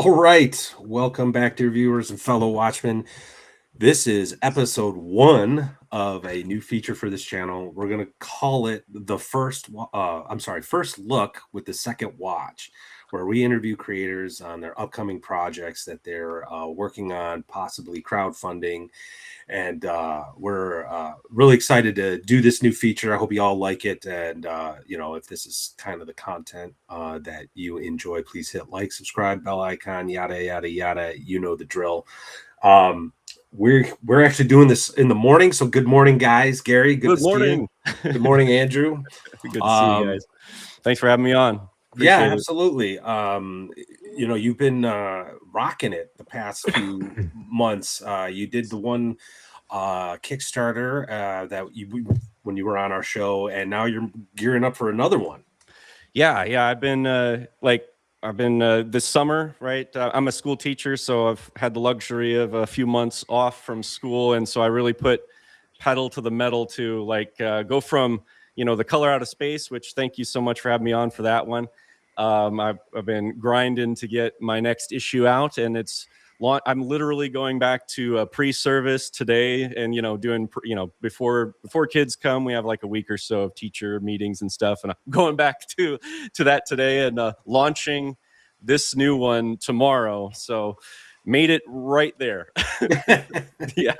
All right, welcome back, dear viewers and fellow watchmen. This is episode 1 of a new feature for this channel. We're going to call it the first look with the second watch, where we interview creators on their upcoming projects that they're working on, possibly crowdfunding. And we're really excited to do this new feature. I hope you all like it. And, if this is kind of the content that you enjoy, please hit like, subscribe, bell icon, yada, yada, yada. You know the drill. We're actually doing this in the morning. So good morning, guys. Gary, good morning. See you. Good morning, Andrew. Good to see you guys. Thanks for having me on. Appreciate it. Absolutely. You've been rocking it the past few months. You did the one Kickstarter when you were on our show, and now you're gearing up for another one. Yeah. I've been this summer, right? I'm a school teacher, so I've had the luxury of a few months off from school, and so I really put pedal to the metal to go from the color out of space, which thank you so much for having me on for that one. I've been grinding to get my next issue out, and I'm literally going back to pre-service today, and doing before kids come, we have like a week or so of teacher meetings and stuff, and I'm going back to that today and launching this new one tomorrow. So made it right there. Yeah.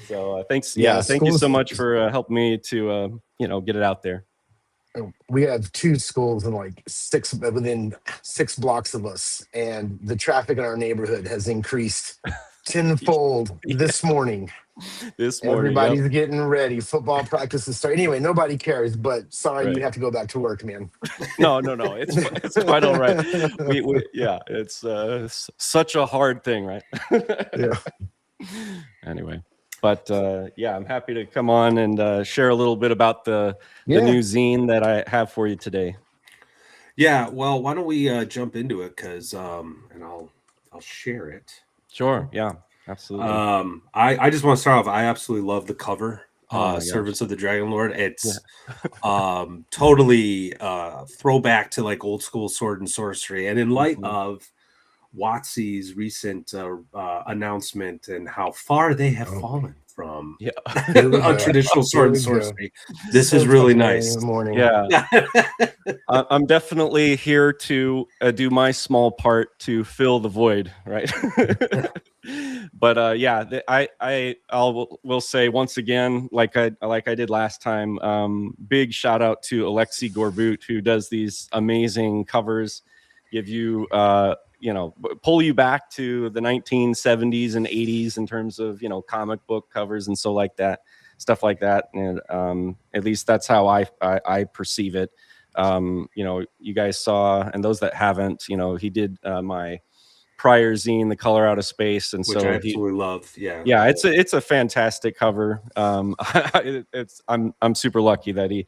So thanks. Yeah, thank you so much for helping me to get it out there. We have 2 schools and within 6 blocks of us, and the traffic in our neighborhood has increased tenfold this morning. Everybody's getting ready. Football practice is starting. Anyway, nobody cares, but sorry, right. You have to go back to work, man. No. It's quite all right. It's such a hard thing, right? Yeah. Anyway. But I'm happy to come on and share a little bit about the new zine that I have for you today. Yeah, well, why don't we jump into it? Because and I'll share it. Sure. Yeah, absolutely. I just want to start off. I absolutely love the cover. Servants of the Dragon Lord. It's totally throwback to like old school sword and sorcery, and in light of WotC's recent announcement and how far they have fallen from a traditional sword and sorcery. This is really nice. In the morning. Yeah. I'm definitely here to do my small part to fill the void, right? But I will say once again, like I did last time, big shout out to Alexei Gorbut, who does these amazing covers, give you pull you back to the 1970s and 80s in terms of comic book covers and stuff like that. And at least that's how I perceive it. You guys saw, and those that haven't, he did my prior zine, The Color Out of Space, and which so I absolutely love. Yeah, it's a fantastic cover. I'm super lucky that he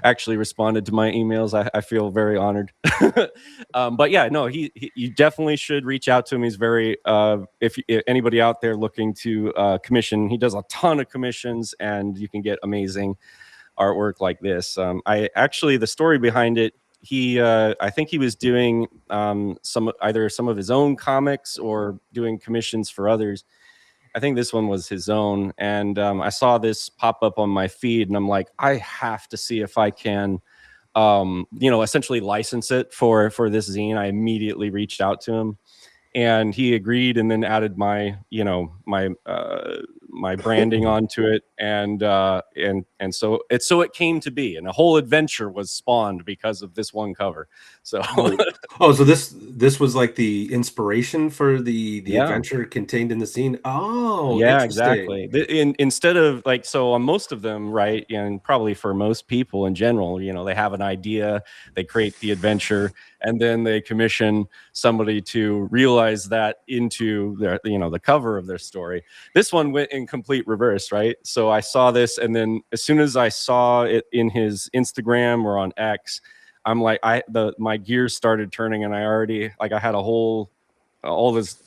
actually responded to my emails. I feel very honored. But yeah, no, you definitely should reach out to him. He's very if anybody out there looking to commission, he does a ton of commissions, and you can get amazing artwork like this. The story behind it, I think he was doing some of his own comics or doing commissions for others. I think this one was his own, and I saw this pop up on my feed, and I'm like, I have to see if I can essentially license it for this zine. I immediately reached out to him, and he agreed, and then added my my branding onto it, and so it came to be, and a whole adventure was spawned because of this one cover. So so this was like the inspiration for the adventure contained in the scene. Oh, yeah, exactly. Instead of so on most of them, right, and probably for most people in general, they have an idea, they create the adventure, and then they commission somebody to realize that into their the cover of their story. This one went in complete reverse, right? So I saw this, and then as soon as I saw it in his Instagram or on X, I'm like, my gears started turning, and I already I had all this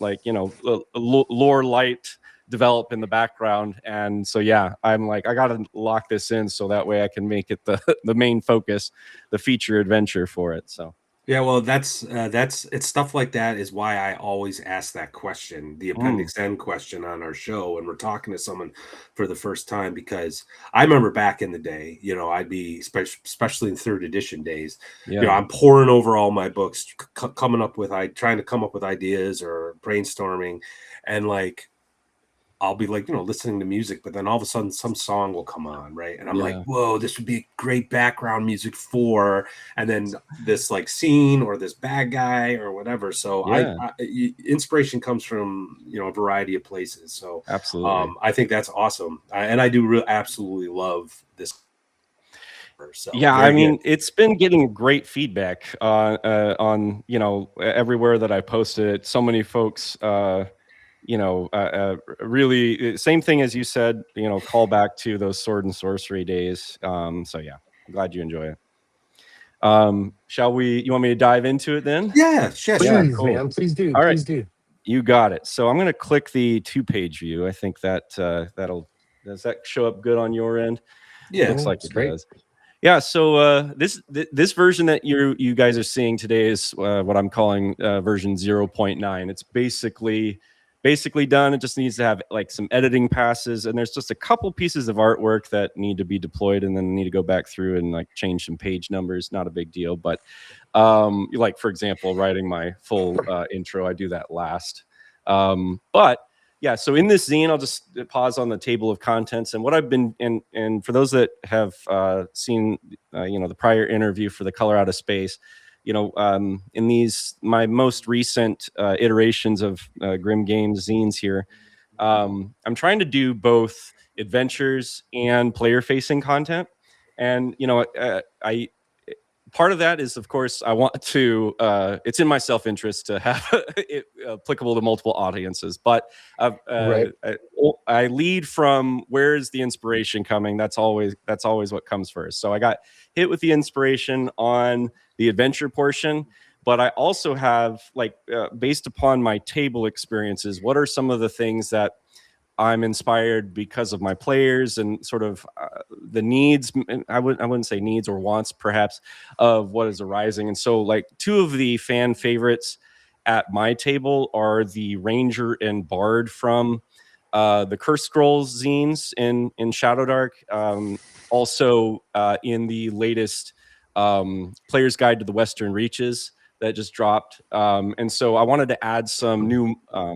lore light develop in the background, and so I'm like, I gotta lock this in so that way I can make it the main focus, the feature adventure for it. So Yeah, well, that's it's stuff like that is why I always ask that question, the Mm, Appendix N question on our show when we're talking to someone for the first time, because I remember back in the day, I'd be especially in third edition days, yeah, I'm poring over all my books, coming up with trying to come up with ideas or brainstorming, and like I'll be like, listening to music, but then all of a sudden some song will come on, right? And I'm like, yeah, whoa, this would be great background music for, and then this like scene or this bad guy or whatever. So yeah, inspiration comes from, a variety of places. So absolutely. I think that's awesome. And I do absolutely love this. So Yeah, I very good. mean, it's been getting great feedback on everywhere that I posted it. So many folks, really same thing as you said. Call back to those sword and sorcery days. So yeah, I'm glad you enjoy it. Shall we? You want me to dive into it then? Yeah, yeah, Yeah, sure. Please, cool. man. Please do. All right, Please do. you got it. So I'm going to click the 2-page view. I think that does that show up good on your end? Yeah. Looks Oh, like it's it great. does. Yeah, so this version that you guys are seeing today is what I'm calling version 0.9. It's basically done. It just needs to have like some editing passes, and there's just a couple pieces of artwork that need to be deployed, and then need to go back through and like change some page numbers. Not a big deal, but like for example, writing my full intro, I do that last. But yeah, so in this zine, I'll just pause on the table of contents, and what I've been and for those that have seen the prior interview for the Color Out of Space, in these my most recent iterations of Grim Games zines here, I'm trying to do both adventures and player facing content. And I part of that is, of course, I want to it's in my self-interest to have it applicable to multiple audiences, but Right. I lead from where is the inspiration coming. That's always what comes first. So I got hit with the inspiration on the adventure portion, but I also have like based upon my table experiences, what are some of the things that I'm inspired because of my players and sort of the needs. I wouldn't say needs or wants, perhaps, of what is arising. And so, like two of the fan favorites at my table are the Ranger and Bard from the Curse Scrolls zines in Shadowdark. Also, in the latest Player's Guide to the Western Reaches that just dropped. And so, I wanted to add some new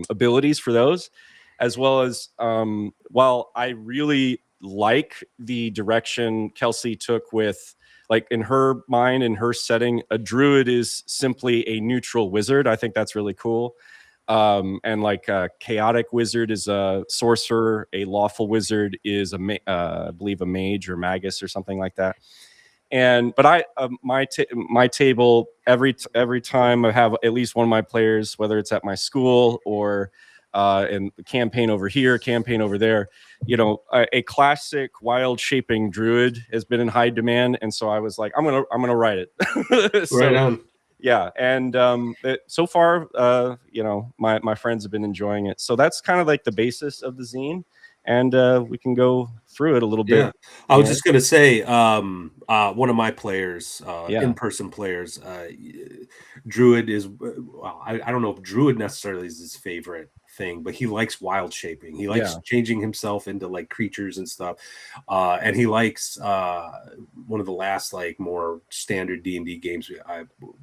abilities for those, as well as while I really like the direction Kelsey took with, like, in her mind, in her setting, a druid is simply a neutral wizard. I think that's really cool. And like a chaotic wizard is a sorcerer, a lawful wizard is I believe a mage or magus or something like that. And but I my table every time I have at least one of my players, whether it's at my school or in the campaign over here, campaign over there, a classic wild shaping druid has been in high demand, and so I was like, I'm gonna write it. Right So on. yeah, and so far, my friends have been enjoying it. So that's kind of like the basis of the zine, and we can go through it a little bit Yeah. I was more. just gonna say, one of my players, Yeah, in-person players, Druid is well, I don't know if Druid necessarily is his favorite thing, but he likes wild shaping. He likes yeah, changing himself into like creatures and stuff. And he likes one of the last like more standard D&D games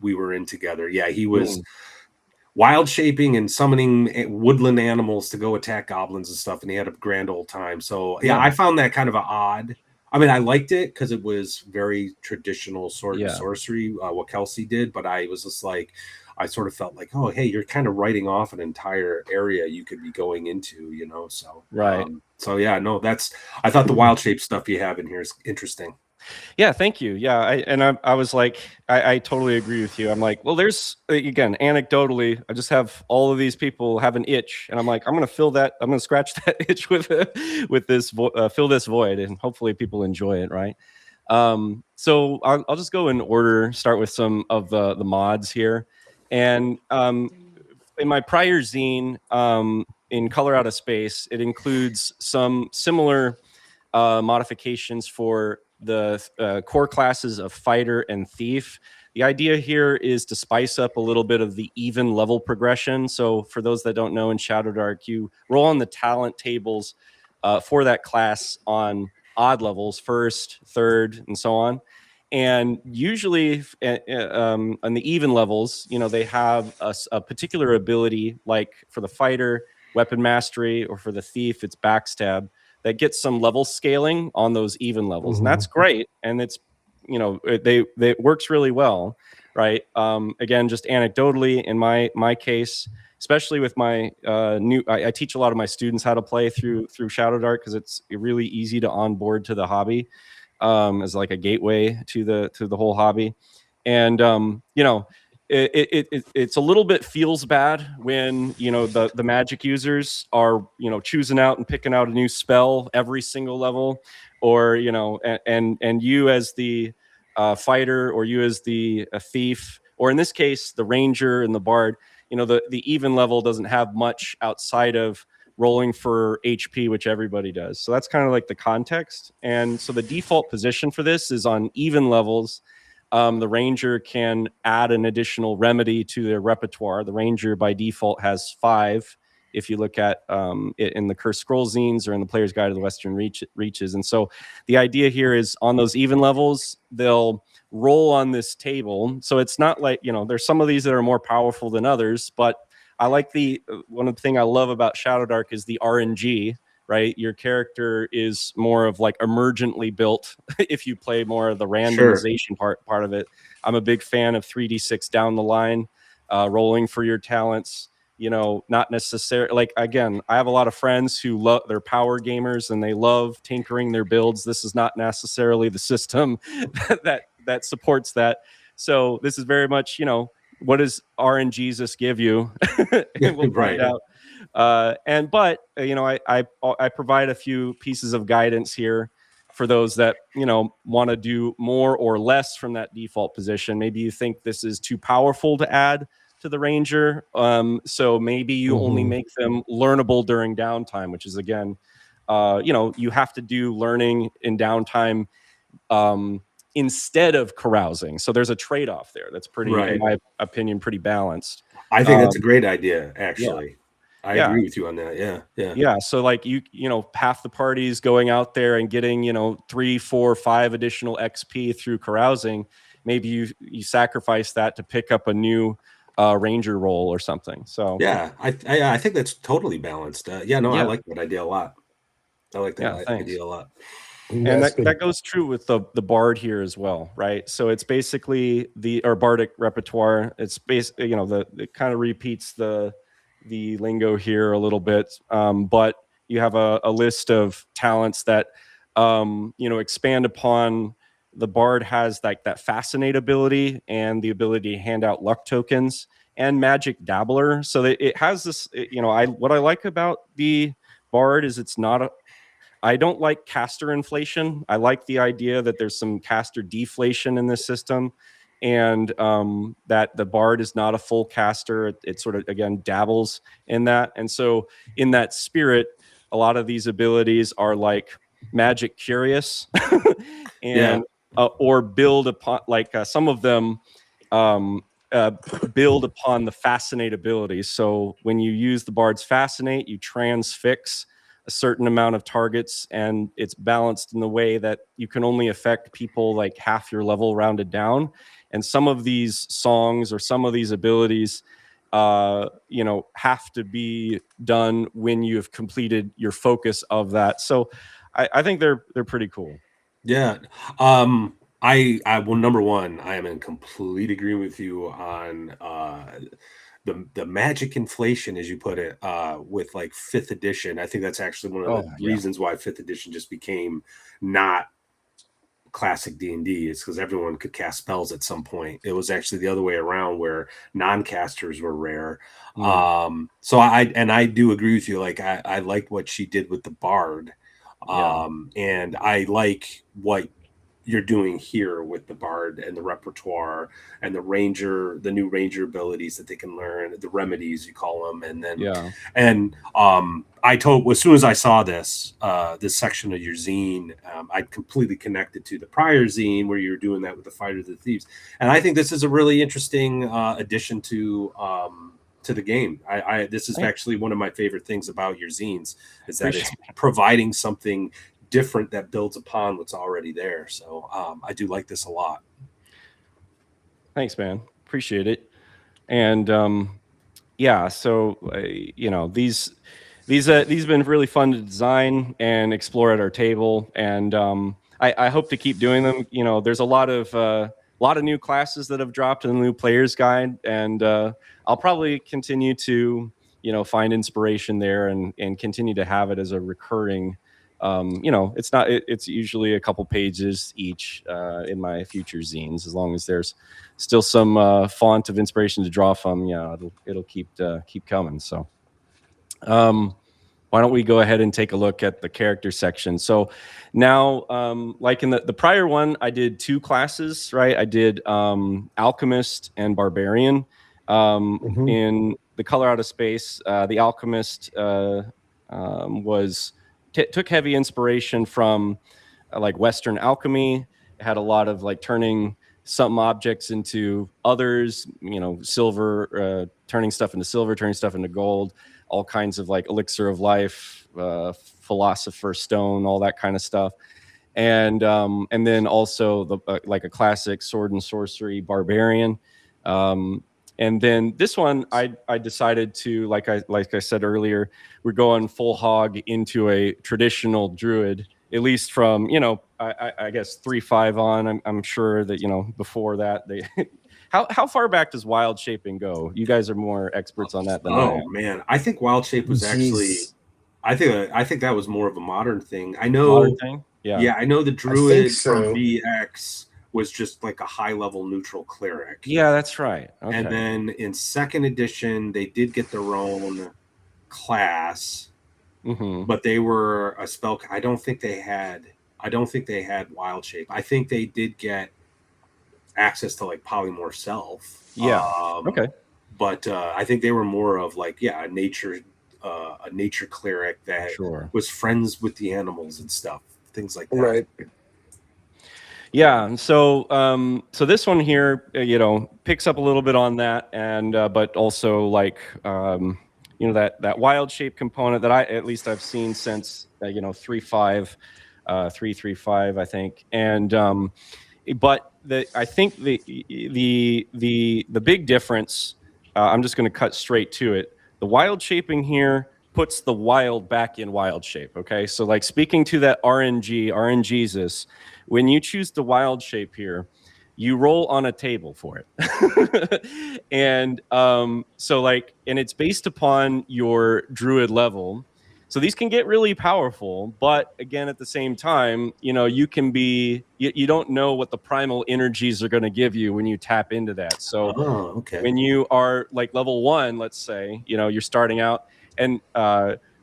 we were in together. Yeah, he was mm, wild shaping and summoning woodland animals to go attack goblins and stuff, and he had a grand old time. So yeah, yeah, I found that kind of a odd. I mean, I liked it because it was very traditional sword and yeah. sorcery, what Kelsey did, but I was just like, I sort of felt like, oh, hey, you're kind of writing off an entire area you could be going into, So, Right. so yeah, no, I thought the wild shape stuff you have in here is interesting. Yeah, thank you. Yeah, I was like, I totally agree with you. I'm like, well, there's again, anecdotally, I just have all of these people have an itch, and I'm like, I'm gonna scratch that itch with this fill this void, and hopefully people enjoy it, right? So I'll just go in order, start with some of the mods here, and in my prior zine, in Color Out of Space, it includes some similar modifications for the core classes of fighter and thief. The idea here is to spice up a little bit of the even level progression. So for those that don't know, in Shadowdark, you roll on the talent tables for that class on odd levels, first, third, and so on. And usually on the even levels, you know, they have a particular ability, like for the fighter, weapon mastery, or for the thief, it's backstab, that gets some level scaling on those even levels. And that's great. And it's, you know, it works really well, right? Again, just anecdotally, in my case, especially with my I teach a lot of my students how to play through Shadowdark, because it's really easy to onboard to the hobby, as like a gateway to the whole hobby. And you know, it's a little bit feels bad when, you know, the magic users are, you know, choosing out and picking out a new spell every single level, or, you know, and you as the fighter, or you as the thief, or in this case the ranger and the bard, you know, the even level doesn't have much outside of rolling for HP, which everybody does. So that's kind of like the context. And so the default position for this is on even levels. The ranger can add an additional remedy to their repertoire. The ranger by default has 5. If you look at it in the Cursed Scroll zines or in the Player's Guide to the Western Reaches. And so the idea here is on those even levels, they'll roll on this table. So it's not like, you know, there's some of these that are more powerful than others, but I like one of the things I love about Shadowdark is the RNG, right? Your character is more of like emergently built if you play more of the randomization part of it. I'm a big fan of 3d6 down the line, rolling for your talents. You know, not necessarily, like, again, I have a lot of friends who love, they're power gamers and they love tinkering their builds. This is not necessarily the system that supports that. So this is very much, you know, what does RNGesus give you? And we'll find out. But you know, I provide a few pieces of guidance here for those that, you know, want to do more or less from that default position. Maybe you think this is too powerful to add to the ranger, so maybe you only make them learnable during downtime, which is, again, you know, you have to do learning in downtime instead of carousing. So there's a trade-off there that's pretty, in my opinion, pretty balanced. I think that's a great idea, actually. I agree with you on that. Yeah. So like, you know, half the party's going out there and getting, you know, 3, 4, 5 additional XP through carousing. Maybe you sacrifice that to pick up a new ranger role or something. So yeah, I think that's totally balanced. I like that idea a lot. I like that idea a lot. And that goes true with the bard here as well, right? So it's basically our bardic repertoire. It's basically, you know, it kind of repeats the lingo here a little bit, but you have a list of talents that you know, expand upon. The bard has like that fascinate ability and the ability to hand out luck tokens, and magic dabbler. So that it has this, you know, what I like about the bard is it's not I don't like caster inflation. I like the idea that there's some caster deflation in this system, and that the bard is not a full caster. It sort of, again, dabbles in that. And so in that spirit, a lot of these abilities are like magic curious and or build upon, like some of them build upon the fascinate ability. So when you use the bard's fascinate, you transfix a certain amount of targets, and it's balanced in the way that you can only affect people like half your level rounded down. And some of these songs or some of these abilities, you know, have to be done when you have completed your focus of that. So I think they're pretty cool. Yeah. Well, number one, I am in complete agreement with you on the magic inflation, as you put it, with like 5th edition. I think that's actually one of the reasons why 5th edition just became not classic D&D, is because everyone could cast spells at some point. It was actually the other way around, where non-casters were rare. So I do agree with you. Like, I like what she did with the bard. And I like what you're doing here with the bard and the repertoire and the ranger, the new ranger abilities that they can learn, the remedies you call them, and then I told, as soon as I saw this section of your zine, I'd completely connected to the prior zine where you were doing that with the Fighters of Thieves, and I think this is a really interesting addition to the game. This is actually one of my favorite things about your zines, is that it's providing something different that builds upon what's already there. So I do like this a lot. Thanks, man. Appreciate it. And yeah, so you know, these have been really fun to design and explore at our table, and I hope to keep doing them. You know, there's a lot of new classes that have dropped in the new player's guide, and I'll probably continue to, you know, find inspiration there and continue to have it as a recurring. You know, it's usually a couple pages each in my future zines, as long as there's still some font of inspiration to draw from. Yeah, it'll keep coming. So why don't we go ahead and take a look at the character section? So now, like in the prior one, I did 2 classes, right? I did Alchemist and Barbarian. In the Color Out of Space, the Alchemist took heavy inspiration from like Western alchemy. It had a lot of like turning some objects into others, you know, silver, turning stuff into silver, turning stuff into gold, all kinds of like elixir of life, philosopher's stone, all that kind of stuff. And then also the like a classic sword and sorcery barbarian. And then this one, I decided to, like I said earlier, we're going full hog into a traditional druid, at least from, you know, I guess 3.5 on. I'm sure that, you know, before that they. How far back does wild shaping go? You guys are more experts on that than I am. Oh man, I think wild shape was actually. I think that was more of a modern thing. I know. Modern thing? Yeah. I know the druid from VX was just like a high level neutral cleric. Yeah, that's right. Okay. And then in 2nd edition, they did get their own class, but they were a spell. I don't think they had wild shape. I think they did get access to like polymorph self. Yeah. Okay. But I think they were more of like a nature cleric that was friends with the animals and stuff, things like that. Right. Yeah. So so this one here, you know, picks up a little bit on that, and but also like you know, that wild shape component that I've seen since you know 3.5, 3.3.5, I think, and but I think the big difference. I'm just going to cut straight to it. The wild shaping here puts the wild back in wild shape. Okay, so like speaking to that RNGesus, when you choose the wild shape here, you roll on a table for it. And so like, and it's based upon your druid level. So these can get really powerful, but again, at the same time, you know, you can be, you don't know what the primal energies are going to give you when you tap into that. So when you are like level 1, let's say, you know, you're starting out, and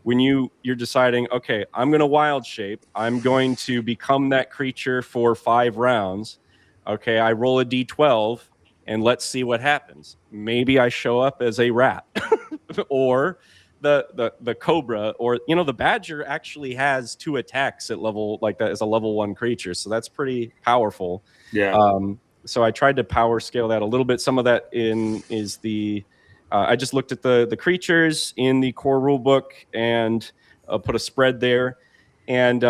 when you're deciding, okay, I'm going to wild shape, I'm going to become that creature for 5 rounds. Okay, I roll a d12 and let's see what happens. Maybe I show up as a rat or the cobra, or you know, the badger actually has 2 attacks at level like that as a level 1 creature, so that's pretty powerful. So I tried to power scale that a little bit. Some of that is the I just looked at the creatures in the core rulebook and put a spread there. And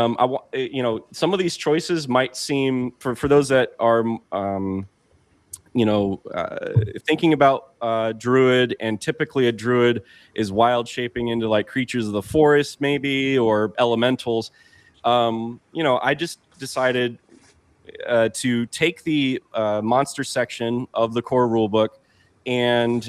you know, some of these choices might seem for those that are you know, thinking about druid, and typically a druid is wild shaping into like creatures of the forest maybe, or elementals. You know, I just decided to take the monster section of the core rulebook, and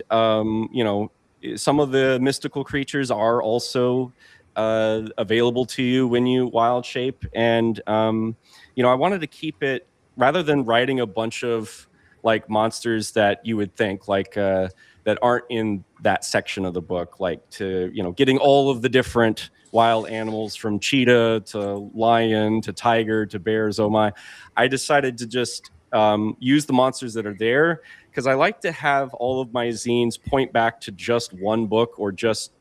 you know, some of the mystical creatures are also available to you when you wild shape. And you know, I wanted to keep it, rather than writing a bunch of like monsters that you would think like that aren't in that section of the book, like to, you know, getting all of the different wild animals from cheetah to lion to tiger to bears. Oh my. I decided to just use the monsters that are there, because I like to have all of my zines point back to just one book, or just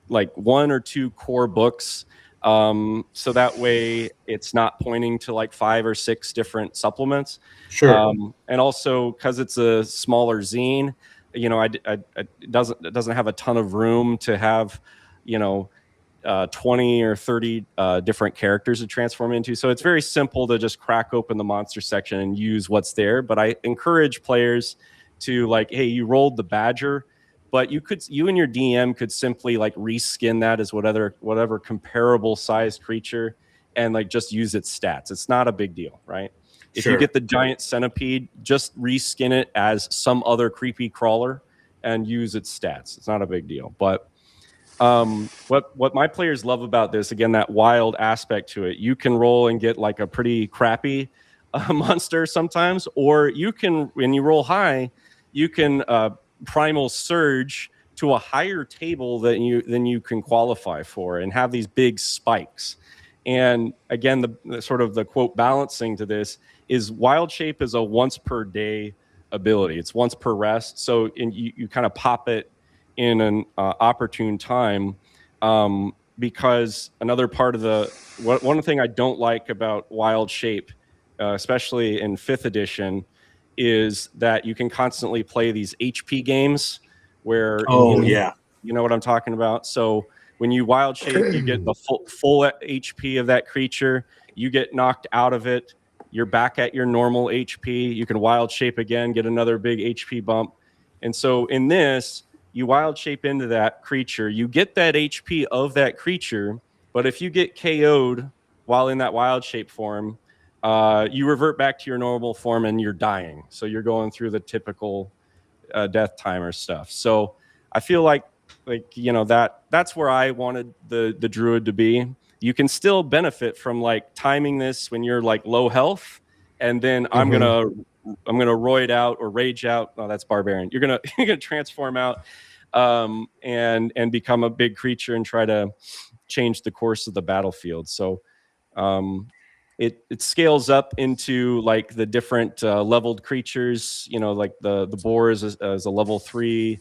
like 1 or 2 core books. So that way it's not pointing to like 5 or 6 different supplements. Sure. And also because it's a smaller zine, you know, it doesn't have a ton of room to have, you know, 20 or 30 different characters to transform into. So it's very simple to just crack open the monster section and use what's there. But I encourage players to, like, hey, you rolled the badger, but you and your DM could simply like reskin that as whatever comparable size creature, and like just use its stats. It's not a big deal, right? If you get the giant centipede, just reskin it as some other creepy crawler and use its stats. It's not a big deal. But what my players love about this, again, that wild aspect to it, you can roll and get like a pretty crappy monster sometimes, or you can, when you roll high, you can primal surge to a higher table than you can qualify for, and have these big spikes. And again, the sort of the quote balancing to this is wild shape is a once per day ability. It's once per rest. So you kind of pop it in an opportune time, because another part of one thing I don't like about wild shape, especially in 5th edition, is that you can constantly play these HP games where you know what I'm talking about. So when you wild shape, you get the full HP of that creature. You get knocked out of it, you're back at your normal HP. You can wild shape again, get another big HP bump. And so in this, you wild shape into that creature, you get that HP of that creature, but if you get KO'd while in that wild shape form, you revert back to your normal form and you're dying. So you're going through the typical death timer stuff. So I feel like you know, that's where I wanted the druid to be. You can still benefit from like timing this when you're like low health, and then I'm gonna roid out or rage out. Oh, that's barbarian. You're gonna transform out and become a big creature and try to change the course of the battlefield. So it scales up into like the different leveled creatures. You know, like the boar is a level 3.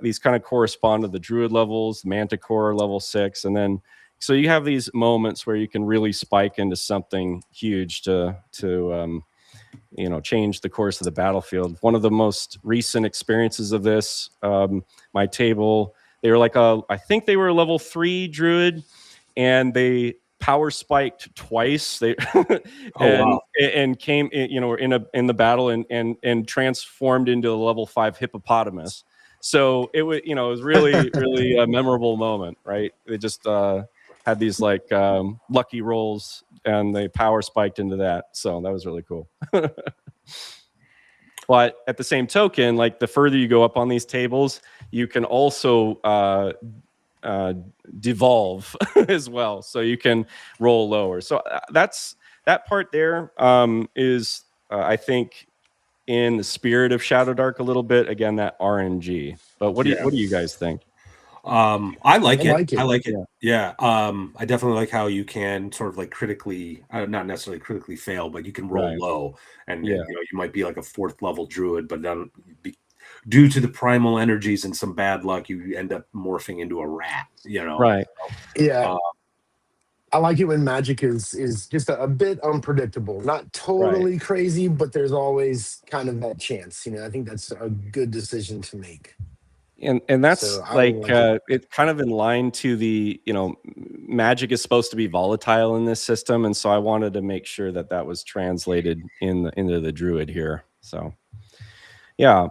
These kind of correspond to the druid levels. Manticore level 6, and then so you have these moments where you can really spike into something huge to you know, change the course of the battlefield. One of the most recent experiences of this, my table, they were like I think they were a level 3 druid, and they power spiked twice. They and came, you know, in the battle and transformed into a level 5 hippopotamus. So it was, you know, it was really a memorable moment, right? They just had these like lucky rolls, and they power spiked into that. So that was really cool. But at the same token, like the further you go up on these tables, you can also devolve as well. So you can roll lower. So that's that part there is I think in the spirit of Shadowdark a little bit. Again, that RNG. But what do you guys think? I like it. I like it. Yeah. I definitely like how you can sort of like critically, not necessarily critically fail, but you can roll low, and you know, you might be like a 4th level druid, but then due to the primal energies and some bad luck, you end up morphing into a rat. You know, right? Yeah. I like it when magic is just a bit unpredictable, not totally crazy, but there's always kind of that chance. You know, I think that's a good decision to make. And that's like it's kind of in line to the, you know, magic is supposed to be volatile in this system, and so I wanted to make sure that that was translated into the druid here. So yeah.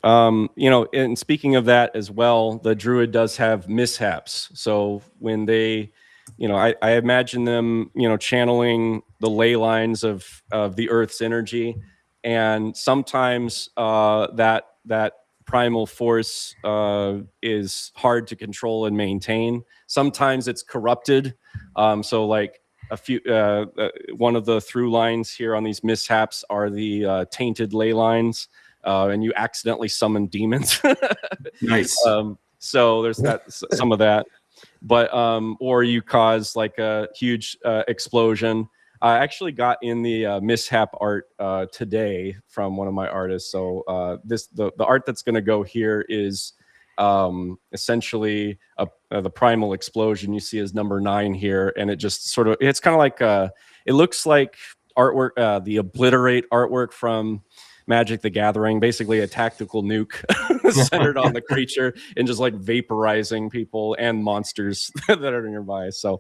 You know, and speaking of that as well, the druid does have mishaps. So when they, you know, I imagine them, you know, channeling the ley lines of the Earth's energy, and sometimes that primal force is hard to control and maintain. Sometimes it's corrupted. So like a few, one of the through lines here on these mishaps are the tainted ley lines. And you accidentally summon demons. Nice. So there's some of that. but or you cause like a huge explosion. I actually got in the mishap art today from one of my artists. So the art that's going to go here is essentially the primal explosion. You see as number 9 here, and it just sort of, it's kind of like it looks like artwork, the obliterate artwork from Magic the Gathering, basically a tactical nuke centered on the creature and just like vaporizing people and monsters that are nearby. So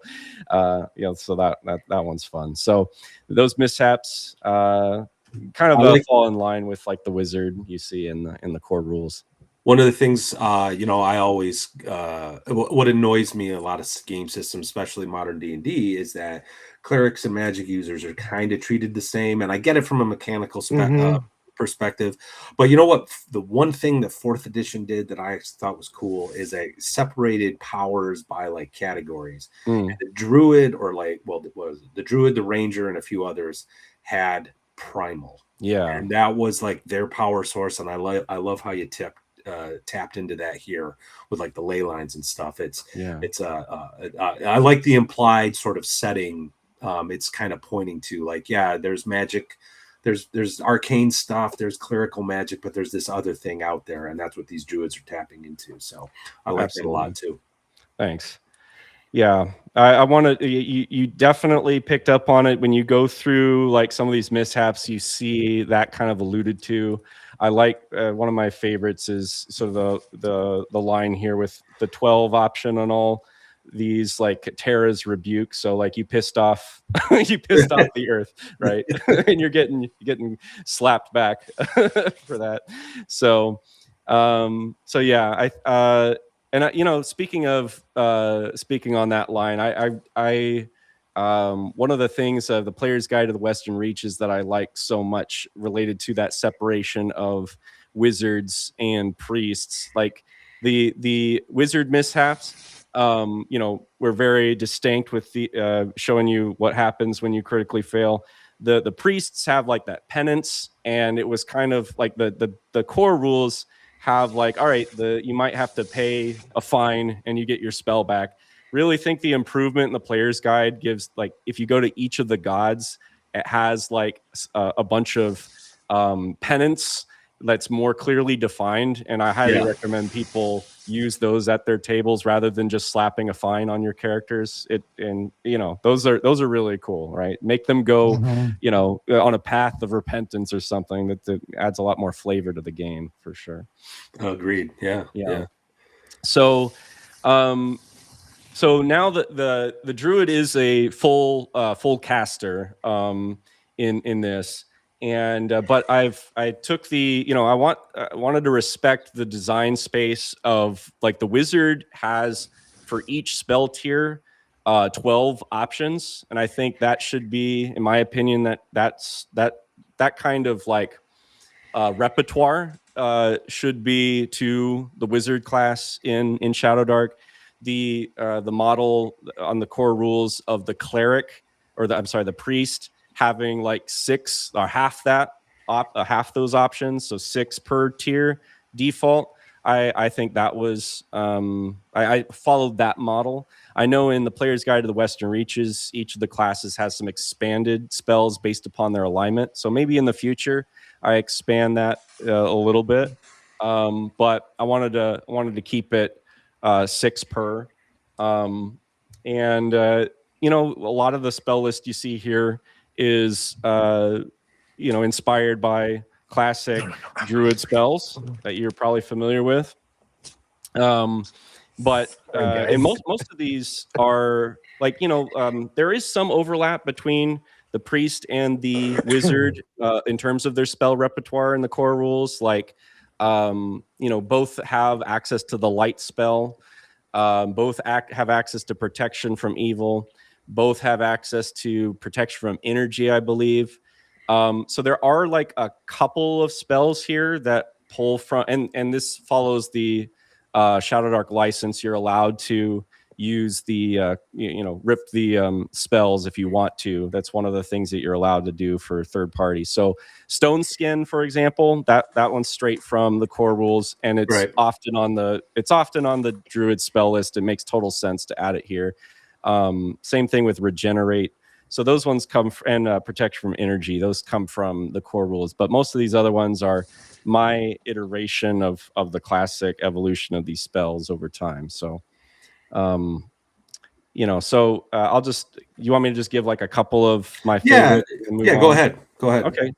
so that one's fun. So those mishaps kind of fall in line with like the wizard you see in the core rules. One of the things, I always, what annoys me in a lot of game systems, especially modern D&D, is that clerics and magic users are kind of treated the same. And I get it from a mechanical perspective. But you know what? The one thing that 4th edition did that I thought was cool is they separated powers by like categories. And the druid, or like, well, it was the druid, the ranger, and a few others had primal. Yeah. And that was like their power source. And I love how you tapped into that here with like the ley lines and stuff. I like the implied sort of setting. It's kind of pointing to like, yeah, there's magic, there's arcane stuff, there's clerical magic, but there's this other thing out there, and that's what these druids are tapping into. So I like that a lot too. Thanks. Yeah, I want to. You definitely picked up on it when you go through like some of these mishaps. You see that kind of alluded to. I like one of my favorites is sort of the line here with the 12 option on all these, like Terra's rebuke. So like you pissed off the earth, right? And you're getting slapped back for that. So yeah, speaking on that line, one of the things of the Player's Guide to the Western Reaches that I like so much related to that separation of wizards and priests, like the wizard mishaps, were very distinct with the showing you what happens when you critically fail. The priests have like that penance, and it was kind of like the core rules have like, all right, you might have to pay a fine and you get your spell back. Really think the improvement in the Player's Guide gives, like, if you go to each of the gods, it has like a bunch of penance that's more clearly defined, and I highly recommend people use those at their tables rather than just slapping a fine on your characters. Those are really cool, right? Make them go on a path of repentance or something that adds a lot more flavor to the game, for sure. Agreed. Yeah. So now the druid is a full caster in this. And but I took the I wanted to respect the design space of, like, the wizard has for each spell tier 12 options, and I think that should be, in my opinion, that kind of like repertoire should be to the wizard class in Shadowdark. The model on the core rules of the cleric, or the priest, having like 6 or half those options, so 6 per tier default. I think that was I followed that model. I know in the Player's Guide to the Western Reaches, each of the classes has some expanded spells based upon their alignment. So maybe in the future I expand that a little bit. But I wanted to keep it 6 per. A lot of the spell list you see here is inspired by classic druid spells that you're probably familiar with, but and most of these are like, there is some overlap between the priest and the wizard in terms of their spell repertoire and the core rules. Like both have access to the light spell, both have access to protection from evil, both have access to protection from energy, I believe. So there are like a couple of spells here that pull from, and this follows the Shadowdark license. You're allowed to use the rip the spells if you want to. That's one of the things that you're allowed to do for third parties. So Stone Skin, for example, that one's straight from the core rules, and it's often on the Druid spell list. It makes total sense to add it here. Same thing with Regenerate. So those ones come and Protect from Energy. Those come from the core rules, but most of these other ones are my iteration of the classic evolution of these spells over time. So you want me to just give like a couple of my favorites? Go ahead. Okay.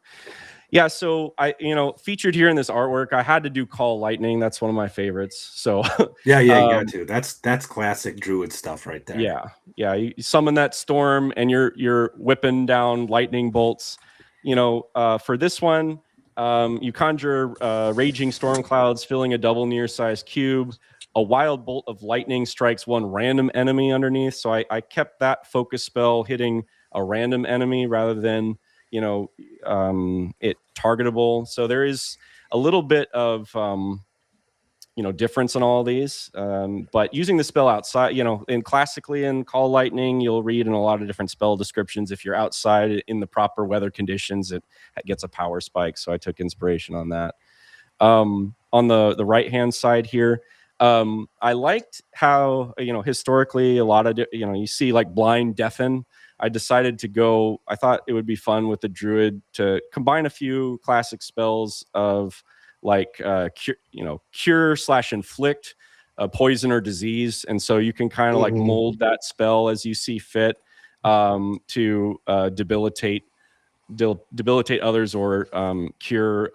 Yeah, so I featured here in this artwork, I had to do Call Lightning. That's one of my favorites. So you got to. That's classic Druid stuff right there. Yeah. You summon that storm and you're whipping down lightning bolts. For this one, you conjure raging storm clouds filling a double near-sized cube. A wild bolt of lightning strikes one random enemy underneath. So I kept that focus spell hitting a random enemy rather than it targetable. So there is a little bit of difference in all these, but using the spell outside, and classically in Call Lightning, you'll read in a lot of different spell descriptions, if you're outside in the proper weather conditions, it gets a power spike. So I took inspiration on that. On the right hand side here, I liked how historically a lot of you see like blind deafen. I decided I thought it would be fun with the Druid to combine a few classic spells of like cure/inflict poison or disease, and so you can kind of like mold that spell as you see fit to debilitate others or cure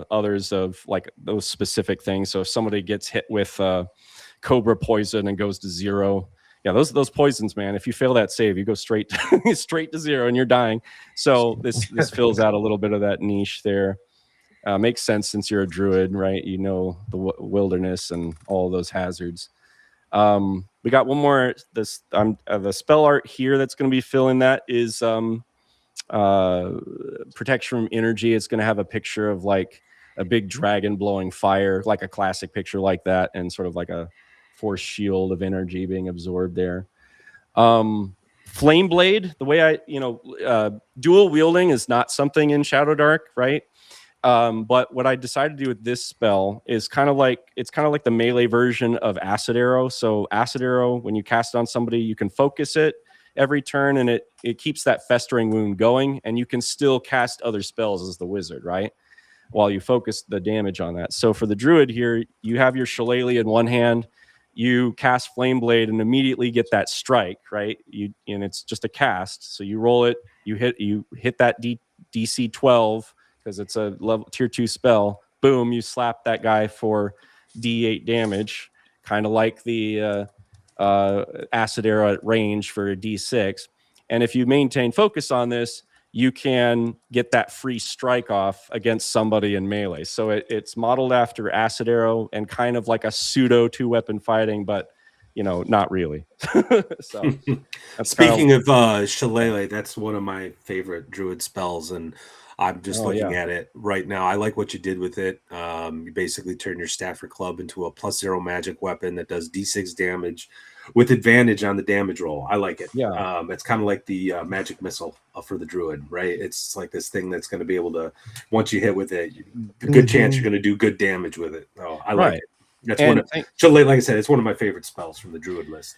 others of like those specific things. So if somebody gets hit with cobra poison and goes to 0, those poisons, man, if you fail that save, you go straight to 0 and you're dying. So this fills out a little bit of that niche there. Makes sense since you're a Druid, right? The wilderness and all those hazards. We got one more. The spell art here that's going to be filling that is Protection from Energy. It's going to have a picture of like a big dragon blowing fire, like a classic picture like that, and sort of like a force shield of energy being absorbed there. Flame Blade, the way dual wielding is not something in Shadowdark, right? But what I decided to do with this spell is kind of like the melee version of Acid Arrow. So Acid Arrow, when you cast it on somebody, you can focus it every turn, and it keeps that festering wound going, and you can still cast other spells as the wizard, right? While you focus the damage on that. So for the Druid here, you have your Shillelagh in one hand, you cast Flame Blade and immediately get that strike, right? And it's just a cast. So you roll it, you hit that DC 12 because it's a level tier 2 spell. Boom, you slap that guy for D8 damage, kind of like the Acid Arrow at range for a D6. And if you maintain focus on this, you can get that free strike off against somebody in melee. So it's modeled after Acid Arrow and kind of like a pseudo 2-weapon fighting, but not really. So speaking of Shillelagh, that's one of my favorite Druid spells, and I'm just looking at it right now. I like what you did with it. You basically turn your staff or club into a +0 magic weapon that does D6 damage with advantage on the damage roll. I like it. Yeah. It's kind of like the magic missile for the Druid, right? It's like this thing that's going to be able to, once you hit with it, a good chance you're going to do good damage with it. Oh, I like it. That's like I said, it's one of my favorite spells from the Druid list.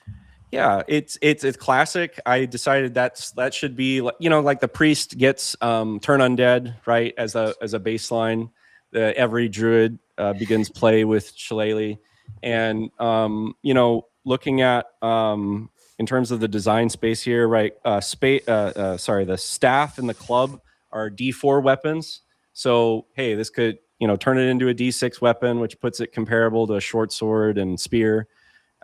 Yeah, it's classic. I decided that should be like the priest gets turn undead, right, as a baseline. Every Druid begins play with Shillelagh, and looking at in terms of the design space here, right? The staff and the club are D4 weapons. So hey, this could turn it into a D6 weapon, which puts it comparable to a short sword and spear.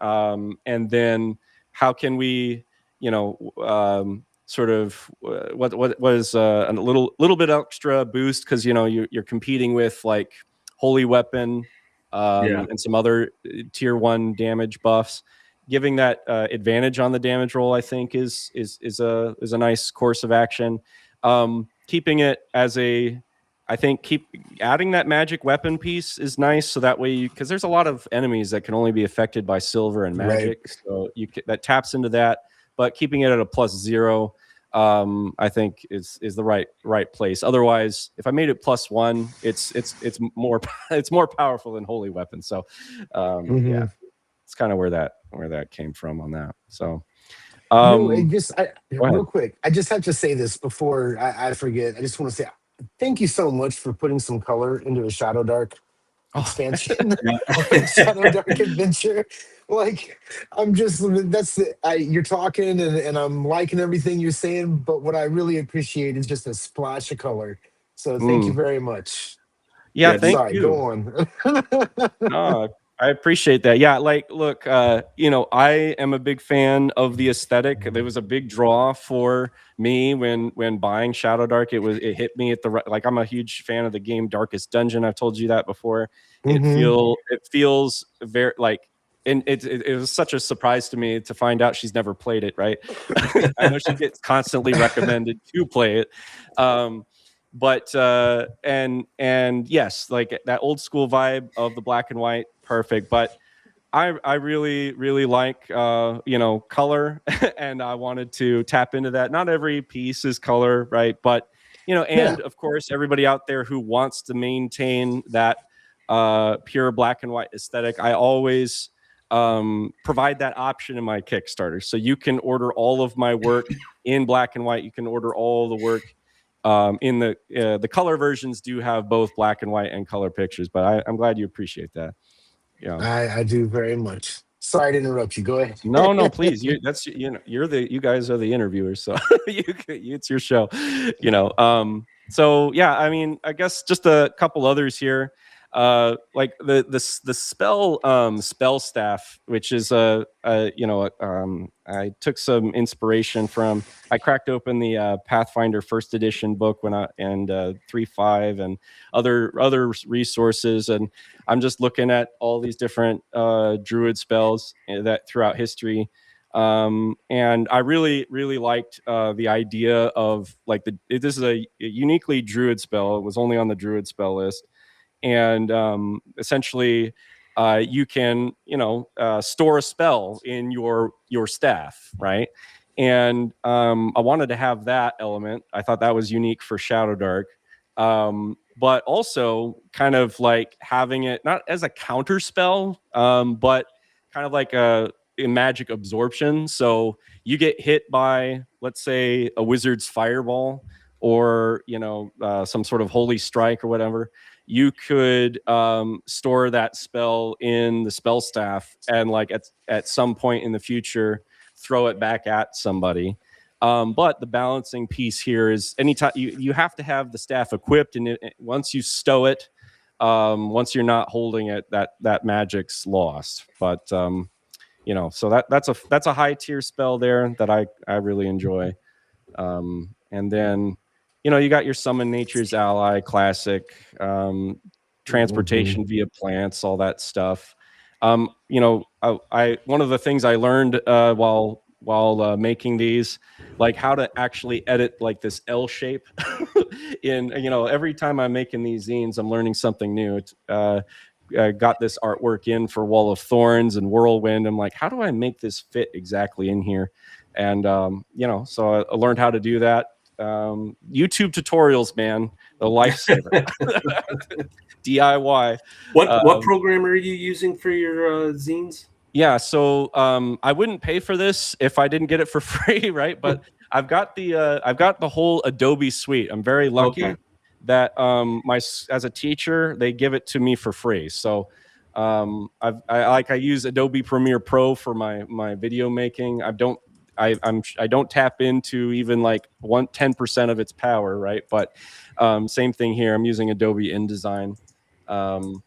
And then how can we, sort of what was a little bit extra boost, because you're competing with like Holy Weapon and some other tier 1 damage buffs. Giving that advantage on the damage roll, I think, is a nice course of action. Keeping it as I think keep adding that magic weapon piece is nice. So that way, because there's a lot of enemies that can only be affected by silver and magic. Right. So that taps into that, but keeping it at a +0, I think is the right place. Otherwise, if I made it +1, it's more it's more powerful than holy weapon. So yeah, it's kind of where that came from on that. So real quick, I just have to say this before I forget. I just want to say thank you so much for putting some color into a Shadowdark expansion, Shadowdark adventure. Like, I'm just you're talking and I'm liking everything you're saying, but what I really appreciate is just a splash of color. So thank you very much. Yeah, thank sorry, you. Go on. No, I appreciate that. Yeah, like, look, I am a big fan of the aesthetic. There was a big draw for me when buying Shadowdark. It hit me at the right. Like, I'm a huge fan of the game Darkest Dungeon. I've told you that before. It feels very like, and it was such a surprise to me to find out she's never played it. Right? I know she gets constantly recommended to play it. But and yes, like that old school vibe of the black and white, perfect. But I really like color, and I wanted to tap into that. Not every piece is color, right? But of course, everybody out there who wants to maintain that pure black and white aesthetic, I always provide that option in my Kickstarter. So you can order all of my work in black and white. You can order all the work in the color versions do have both black and white and color pictures, but I'm glad you appreciate that. Yeah, I do very much. Sorry to interrupt you. Go ahead. No, please. You guys are the interviewers, so it's your show. So yeah, I mean, I guess just a couple others here. Like the spell staff, which is I took some inspiration from. I cracked open the Pathfinder First Edition book and 3.5 and other resources, and I'm just looking at all these different Druid spells that throughout history. And I really liked the idea of like this is a uniquely Druid spell. It was only on the Druid spell list, and essentially you can store a spell in your staff, right? And I wanted to have that element. I thought that was unique for Shadowdark, but also kind of like having it not as a counter spell, but kind of like a magic absorption. So you get hit by, let's say, a wizard's fireball or some sort of holy strike or whatever. You could store that spell in the spell staff and like at some point in the future throw it back at somebody. But the balancing piece here is anytime you have to have the staff equipped, and once you stow it, once you're not holding it, that magic's lost. But so that's a high tier spell there that I really enjoy. And then you got your summon nature's ally classic, transportation via plants, all that stuff. I one of the things I learned while making these, like how to actually edit like this L shape in every time I'm making these zines, I'm learning something new. I got this artwork in for Wall of Thorns and Whirlwind. I'm like, how do I make this fit exactly in here? And so I learned how to do that. YouTube tutorials, man, the lifesaver. DIY. What program are you using for your zines? Yeah, so I wouldn't pay for this if I didn't get it for free, right? But I've got the whole Adobe suite. I'm very lucky that as a teacher, they give it to me for free. So I use Adobe Premiere Pro for my video making. I don't tap into even like 10% of its power, right? But same thing here. I'm using Adobe InDesign. And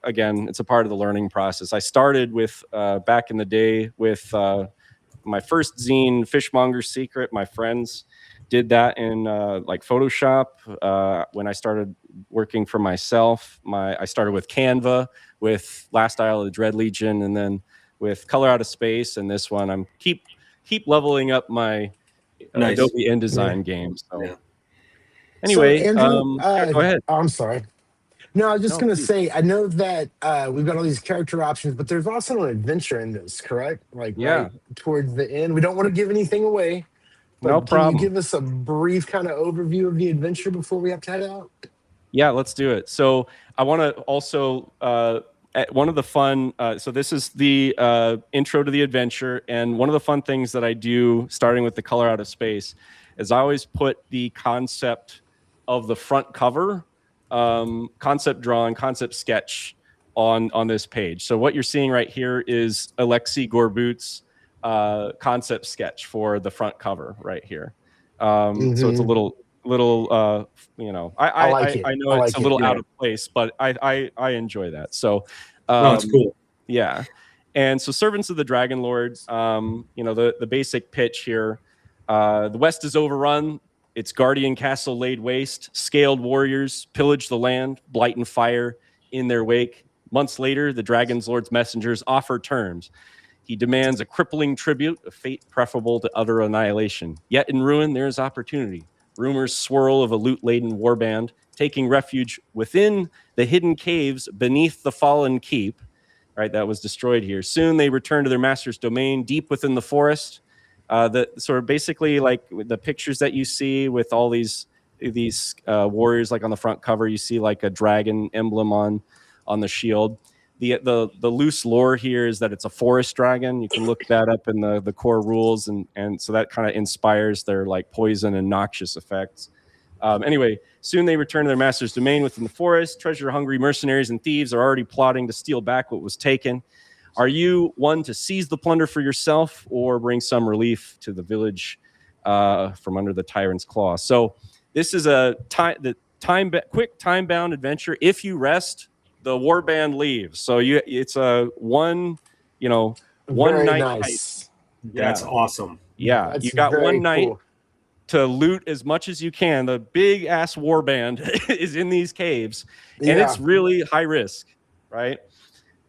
again, it's a part of the learning process. I started with back in the day with my first zine, Fishmonger's Secret. My friends did that in like Photoshop. When I started working for myself, I started with Canva, with Last Isle of the Dread Legion, and then with Color Out of Space. And this one, I'm keep leveling up my Adobe InDesign game. So. Yeah. So Anyway, Andrew, yeah, go ahead. oh, I'm sorry. No, I was just No, gonna please. say, I know that we've got all these character options, but there's also an adventure in this, correct? Like Yeah, right towards the end. We don't want to give anything away, no but can you problem. give us a brief kind of overview of the adventure before we have to head out? Yeah, let's do it. So I want to also one of the fun. So this is the intro to the adventure, and one of the fun things that I do, starting with the color out of space, is I always put the concept of the front cover, concept drawing, concept sketch on this page. So what you're seeing right here is Alexei Gorbutz's concept sketch for the front cover right here. So it's a Hmm. little you know, I like it. I know I it's like a it. little out Yeah. of place, but I enjoy that. So No, it's cool. yeah. And so Servants of the Dragon Lord, you know, the basic pitch here, the West is overrun, its guardian castle laid waste, scaled warriors pillage the land, blight and fire in their wake. Months later, the Dragon's Lord's messengers offer terms. He demands a crippling tribute, a fate preferable to utter annihilation. Yet in ruin, there is opportunity. Rumors swirl of a loot-laden warband taking refuge within the hidden caves beneath the fallen keep, right, that was destroyed here. Soon they return to their master's domain deep within the forest. The sort of basically like the pictures that you see with all these warriors, like on the front cover, you see like a dragon emblem on the shield. The loose lore here is that it's a forest dragon. You can look that up in the core rules, and so that kind of inspires their like poison and noxious effects. Anyway, soon they return to their master's domain within the forest. Treasure-hungry mercenaries and thieves are already plotting to steal back what was taken. Are you one to seize the plunder for yourself or bring some relief to the village from under the tyrant's claw? So this is a quick time-bound adventure. If you rest, the warband leaves. So it's a one Very night heist. nice. That's awesome. Yeah, That's you got very one night cool. to loot as much as you can. The big ass warband is in these caves, and Yeah. it's really high risk, right?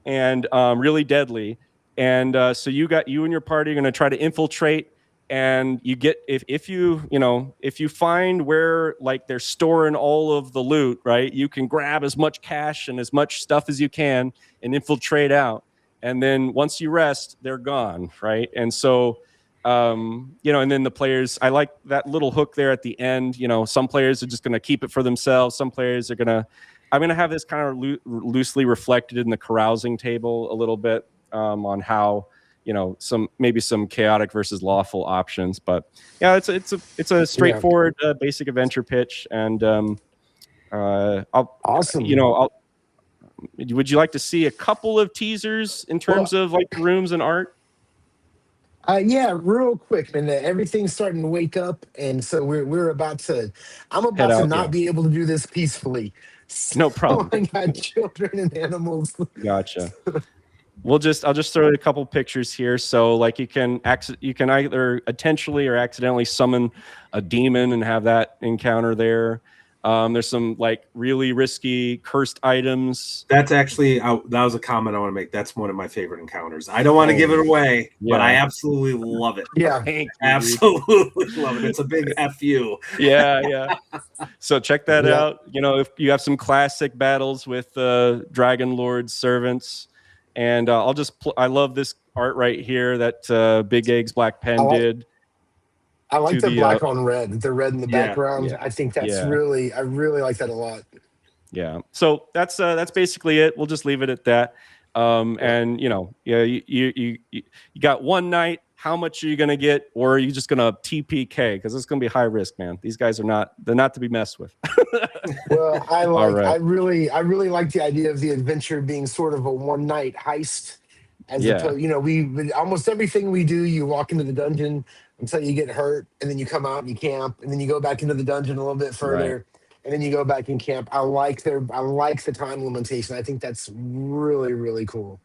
And really deadly. And so you and your party are going to try to infiltrate. And you get if you find where like they're storing all of the loot, right? You can grab as much cash and as much stuff as you can and infiltrate out. And then once you rest, they're gone, right? And so and then the players, I like that little hook there at the end. Some players are just going to keep it for themselves. Some players are I'm going to have this kind of loosely reflected in the carousing table a little bit on how, some chaotic versus lawful options. But yeah, it's a straightforward basic adventure pitch. And Awesome. would you like to see a couple of teasers in terms Well, of like rooms and art? yeah, real quick, man. Everything's starting to wake up, and so we're about to. I'm Head about to out, yeah. not be able to do this peacefully. So No problem. I got children and animals. Gotcha. I'll just throw a couple pictures here. So like you can either intentionally or accidentally summon a demon and have that encounter there. There's some like really risky cursed items. That's actually that was a comment I want to make. That's one of my favorite encounters. I don't want to give it away, but I absolutely love it. Yeah, Thank you, absolutely love it. It's a big FU. Yeah. So check that out. If you have some classic battles with Dragon Lord servants, and I love this art right here that Big Eggs Black Pen did. I like the black on red. The red in the background. Yeah, I think that's I really like that a lot. Yeah. So that's basically it. We'll just leave it at that. And you got one night. How much are you going to get, or are you just going to TPK? Because it's going to be high risk, man. These guys they're not to be messed with. Well, I really like the idea of the adventure being sort of a one night heist, as opposed, we almost everything we do, you walk into the dungeon until you get hurt, and then you come out and you camp, and then you go back into the dungeon a little bit further, and then you go back and camp. I like the time limitation. I think that's really, really cool.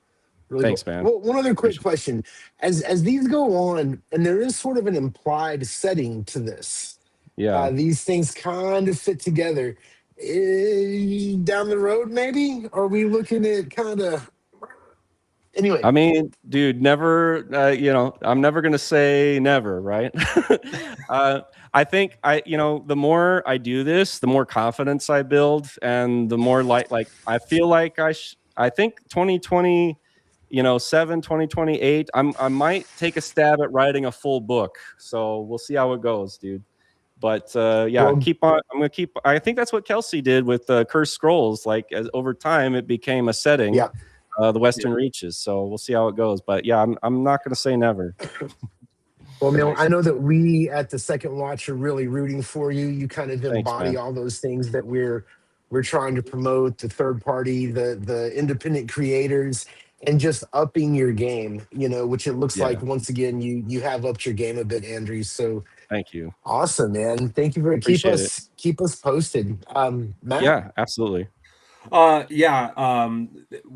Really Thanks, cool. man. Well, one other quick question: as these go on, and there is sort of an implied setting to this. Yeah. These things kind of fit together. Down the road, maybe? Are we looking at kind of Anyway, I mean, dude, never, I'm never going to say never, right? I think the more I do this, the more confidence I build, and the more like I feel like I think 2020, 2028, I might take a stab at writing a full book. So we'll see how it goes, dude. But yeah, well, keep on. I'm gonna keep. I think that's what Kelsey did with Cursed Scrolls. Like over time, it became a setting. yeah. The Western Reaches. So we'll see how it goes. But yeah, I'm not going to say never. Well, Neil, I know that we at the Second Watch are really rooting for you. You kind of Thanks, embody man. all those things that we're trying to promote, the third party, the independent creators, and just upping your game, which it looks like Yeah. once again you have upped your game a bit, Andrew. So Thank you. awesome, man. Thank you for Appreciate it. keep us posted. Matt? Yeah, absolutely. Yeah.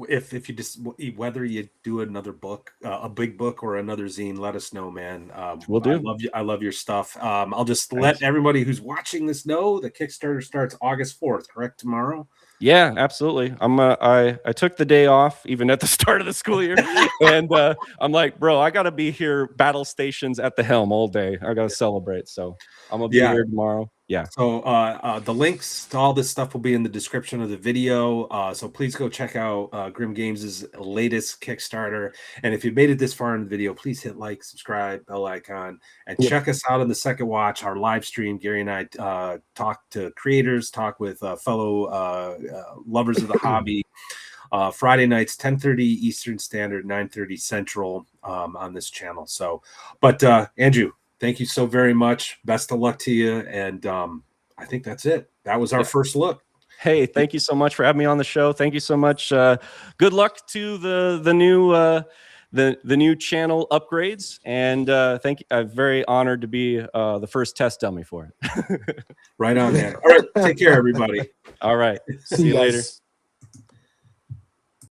If you just whether you do another book, a big book or another zine, let us know, man. Will do. I love your stuff. I'll just Thanks. let everybody who's watching this know the Kickstarter starts August 4th, correct? Tomorrow. Yeah, absolutely. I took the day off even at the start of the school year, and I'm like, bro, I gotta be here, battle stations at the helm all day. I gotta celebrate, so I'm gonna be here tomorrow. Yeah. So the links to all this stuff will be in the description of the video. So please go check out Grim Games' latest Kickstarter. And if you made it this far in the video, please hit like, subscribe, bell icon, and check us out on the Second Watch, our live stream. Gary and I talk to creators, talk with fellow lovers of the hobby. Friday nights, 10:30 Eastern Standard, 9:30 Central on this channel. So, but Andrew, thank you so very much. Best of luck to you. And I think that's it. That was our first look. Hey, thank you so much for having me on the show. Thank you so much. Good luck to the new the new channel upgrades. And thank you. I'm very honored to be the first test dummy for it. Right on, man. All right. Take care, everybody. All right. See you later.